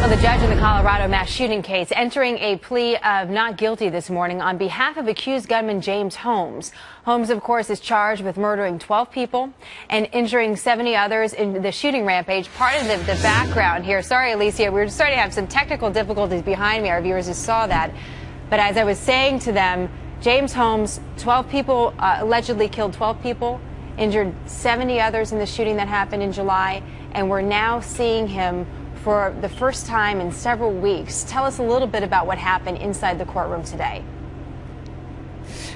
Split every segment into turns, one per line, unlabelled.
Well, the judge in the Colorado mass shooting case entering a plea of not guilty this morning on behalf of accused gunman James Holmes. Holmes, of course, is charged with murdering 12 people and injuring 70 others in the shooting rampage. Part of the background here. Sorry, Alicia, we're starting to have some technical difficulties behind me. Our viewers just saw that. But as I was saying to them, James Holmes, 12 people, allegedly killed 12 people, injured 70 others in the shooting that happened in July, and we're now seeing him for the first time in several weeks. Tell us a little bit about what happened inside the courtroom today.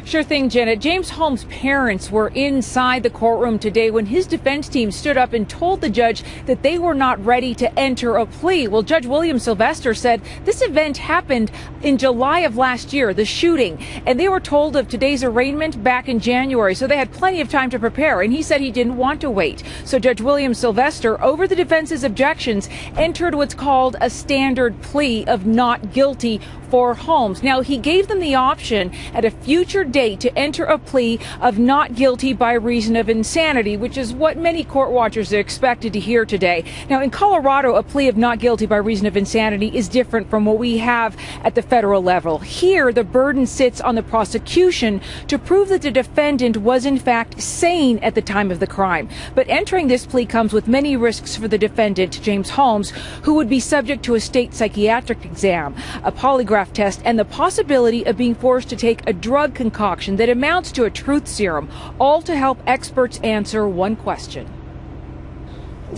Sure thing, Jenna. James Holmes' parents were inside the courtroom today when his defense team stood up and told the judge that they were not ready to enter a plea. Well, Judge Sylvester said this event happened in July of last year, the shooting, and they were told of today's arraignment back in January, so they had plenty of time to prepare, and he said he didn't want to wait. So Judge Sylvester, over the defense's objections, entered what's called a standard plea of not guilty for Holmes. Now, he gave them the option at a future date to enter a plea of not guilty by reason of insanity, which is what many court watchers are expected to hear today. Now, in Colorado, a plea of not guilty by reason of insanity is different from what we have at the federal level. Here, the burden sits on the prosecution to prove that the defendant was in fact sane at the time of the crime. But entering this plea comes with many risks for the defendant, James Holmes, who would be subject to a state psychiatric exam, a polygraph test, and the possibility of being forced to take a drug concoction that amounts to a truth serum, all to help experts answer one question.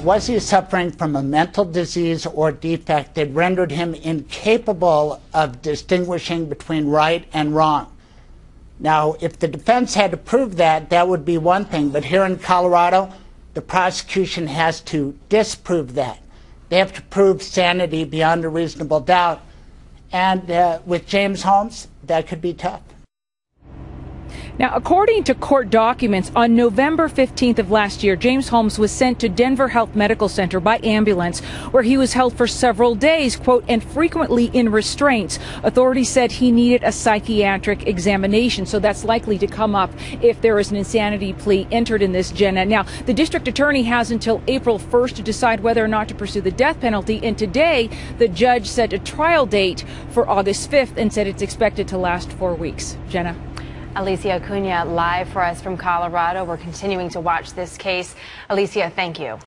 Was he suffering from a mental disease or defect that rendered him incapable of distinguishing between right and wrong? Now, if the defense had to prove that, that would be one thing. But here in Colorado, the prosecution has to disprove that. They have to prove sanity beyond a reasonable doubt. And with James Holmes, that could be tough.
Now, according to court documents, on November 15th of last year, James Holmes was sent to Denver Health Medical Center by ambulance, where he was held for several days, quote, and frequently in restraints. Authorities said he needed a psychiatric examination, so that's likely to come up if there is an insanity plea entered in this, Jenna. Now, the district attorney has until April 1st to decide whether or not to pursue the death penalty, and today the judge set a trial date for August 5th and said it's expected to last 4 weeks. Jenna.
Alicia Acuna live for us from Colorado. We're continuing to watch this case. Alicia, thank you.